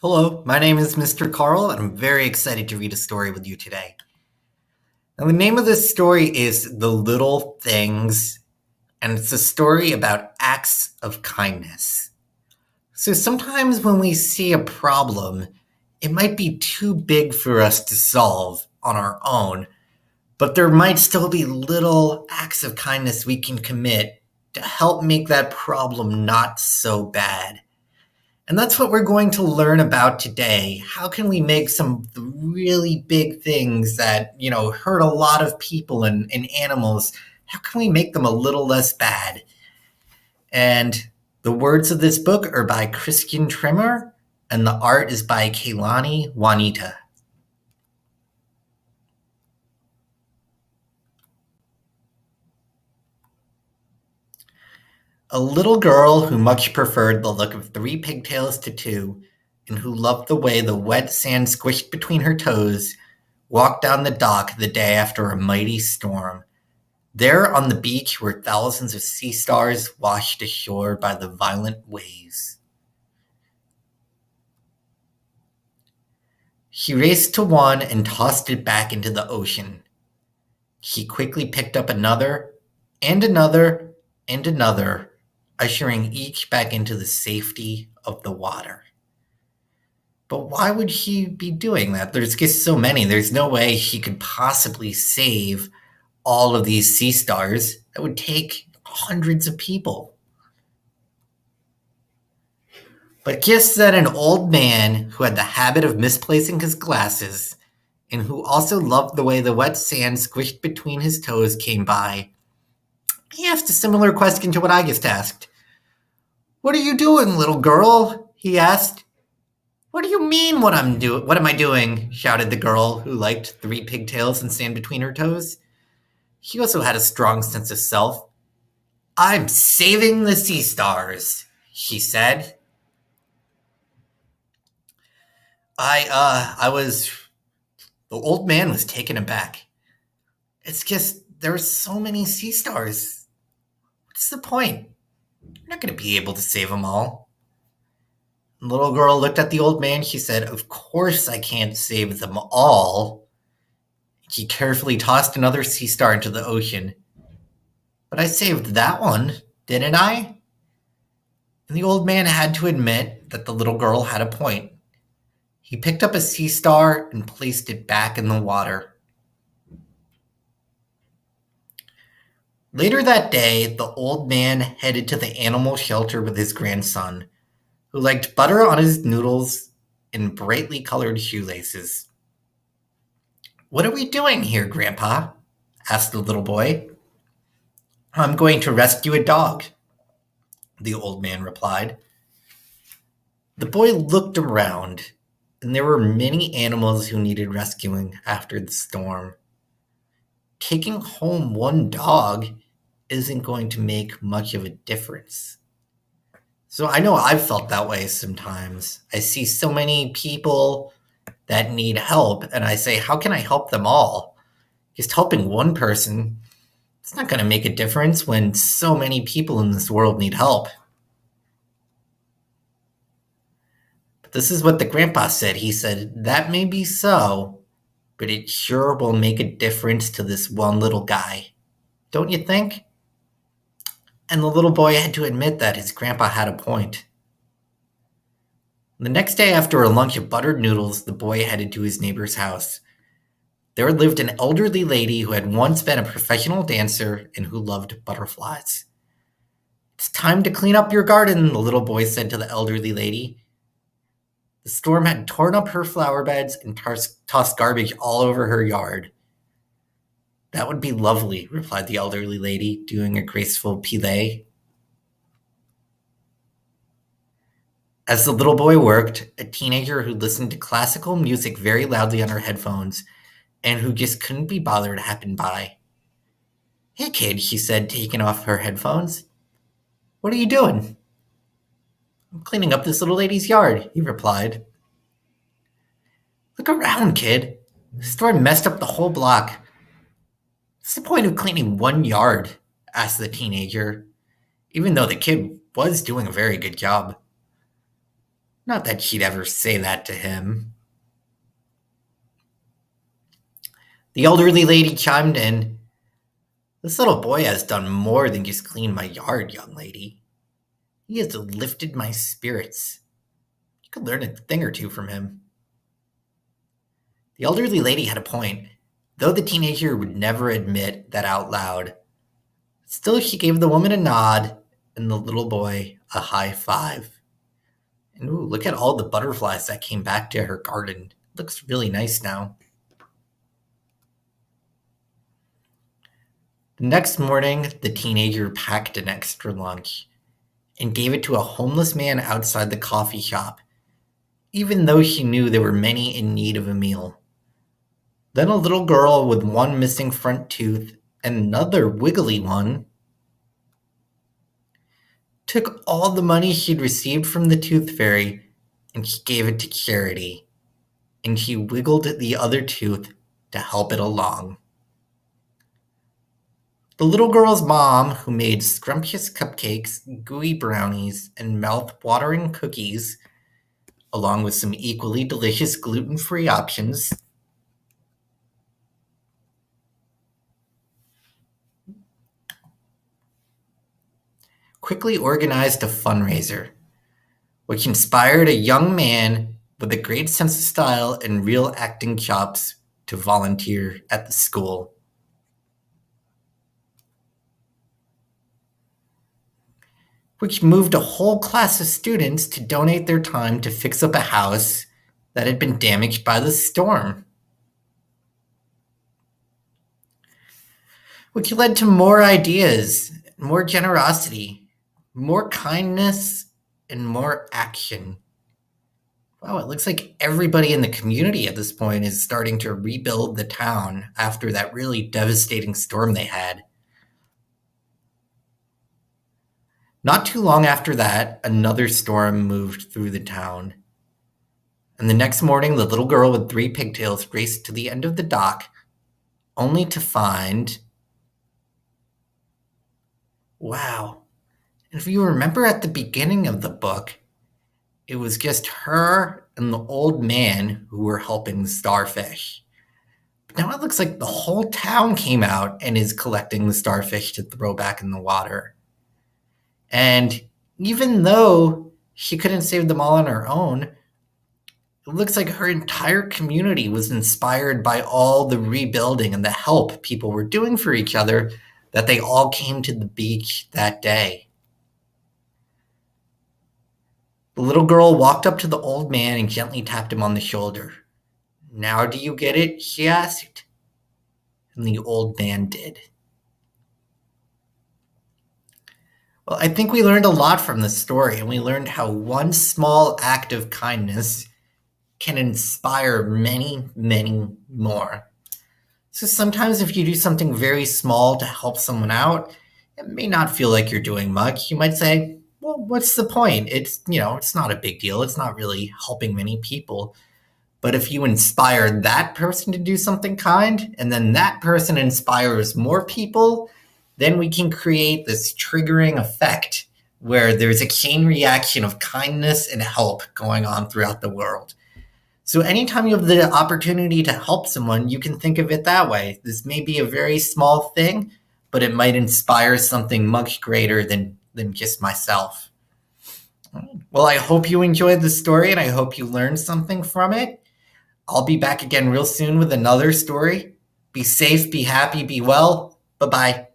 Hello, my name is Mr. Karl, and I'm very excited to read a story with you today. Now, the name of this story is The Little Things, and it's a story about acts of kindness. So sometimes when we see a problem, it might be too big for us to solve on our own, but there might still be little acts of kindness we can commit to help make that problem not so bad. And that's what we're going to learn about today. How can we make some of the really big things that, hurt a lot of people and animals, how can we make them a little less bad? And the words of this book are by Christian Trimmer, and the art is by Kaylani Juanita. A little girl who much preferred the look of three pigtails to two, and who loved the way the wet sand squished between her toes, walked down the dock the day after a mighty storm. There on the beach were thousands of sea stars washed ashore by the violent waves. She raced to one and tossed it back into the ocean. She quickly picked up another, and another, and another, ushering each back into the safety of the water. But why would she be doing that? There's just so many. There's no way she could possibly save all of these sea stars. That would take hundreds of people. But just then, an old man who had the habit of misplacing his glasses and who also loved the way the wet sand squished between his toes came by. He asked a similar question to what I just asked. "What are you doing, little girl?" he asked. "What do you mean what am I doing?" shouted the girl who liked three pigtails and sand between her toes. She also had a strong sense of self. "I'm saving the sea stars," she said. I was, the old man was taken aback. It's just, there are so many sea stars. What's the point? You're not going to be able to save them all. The little girl looked at the old man. She said, "Of course I can't save them all." She carefully tossed another sea star into the ocean. "But I saved that one, didn't I?" And the old man had to admit that the little girl had a point. He picked up a sea star and placed it back in the water. Later that day, the old man headed to the animal shelter with his grandson, who liked butter on his noodles and brightly colored shoelaces. "What are we doing here, Grandpa?" asked the little boy. "I'm going to rescue a dog," the old man replied. The boy looked around, and there were many animals who needed rescuing after the storm. Taking home one dog isn't going to make much of a difference. So I know I've felt that way sometimes. I see so many people that need help, and I say, how can I help them all? Just helping one person, it's not going to make a difference when so many people in this world need help. But this is what the grandpa said. He said, "That may be so, but it sure will make a difference to this one little guy. Don't you think?" And the little boy had to admit that his grandpa had a point. The next day, after a lunch of buttered noodles, the boy headed to his neighbor's house. There lived an elderly lady who had once been a professional dancer and who loved butterflies. "It's time to clean up your garden," the little boy said to the elderly lady. The storm had torn up her flower beds and tossed garbage all over her yard. "That would be lovely," replied the elderly lady, doing a graceful plie. As the little boy worked, a teenager who listened to classical music very loudly on her headphones and who just couldn't be bothered happened by. "Hey kid," she said, taking off her headphones. "What are you doing?" "I'm cleaning up this little lady's yard," he replied. "Look around, kid. The storm messed up the whole block." "What's the point of cleaning one yard?" asked the teenager, even though the kid was doing a very good job. Not that she'd ever say that to him. The elderly lady chimed in. This little boy has done more than just clean my yard, young lady. He has lifted my spirits. You could learn a thing or two from him. The elderly lady had a point, though the teenager would never admit that out loud. Still, she gave the woman a nod and the little boy a high five. And ooh, look at all the butterflies that came back to her garden. It looks really nice now. The next morning, the teenager packed an extra lunch and gave it to a homeless man outside the coffee shop, even though she knew there were many in need of a meal. Then a little girl with one missing front tooth and another wiggly one took all the money she'd received from the tooth fairy and she gave it to charity, and she wiggled the other tooth to help it along. The little girl's mom, who made scrumptious cupcakes, gooey brownies, and mouth-watering cookies, along with some equally delicious gluten-free options, quickly organized a fundraiser, which inspired a young man with a great sense of style and real acting chops to volunteer at the school. Which moved a whole class of students to donate their time to fix up a house that had been damaged by the storm. Which led to more ideas, more generosity, more kindness, and more action. Wow, it looks like everybody in the community at this point is starting to rebuild the town after that really devastating storm they had. Not too long after that, another storm moved through the town. And the next morning, the little girl with 3 pigtails raced to the end of the dock, only to find... Wow. If you remember at the beginning of the book, it was just her and the old man who were helping the starfish. But now it looks like the whole town came out and is collecting the starfish to throw back in the water. And even though she couldn't save them all on her own, it looks like her entire community was inspired by all the rebuilding and the help people were doing for each other, that they all came to the beach that day. The little girl walked up to the old man and gently tapped him on the shoulder. "Now do you get it?" she asked. And the old man did. Well, I think we learned a lot from this story, and we learned how one small act of kindness can inspire many, many more. So sometimes if you do something very small to help someone out, it may not feel like you're doing much. You might say, well, what's the point? It's not a big deal. It's not really helping many people. But if you inspire that person to do something kind, and then that person inspires more people, then we can create this triggering effect where there's a chain reaction of kindness and help going on throughout the world. So anytime you have the opportunity to help someone, you can think of it that way. This may be a very small thing, but it might inspire something much greater than just myself. Well, I hope you enjoyed the story, and I hope you learned something from it. I'll be back again real soon with another story. Be safe, be happy, be well. Bye-bye.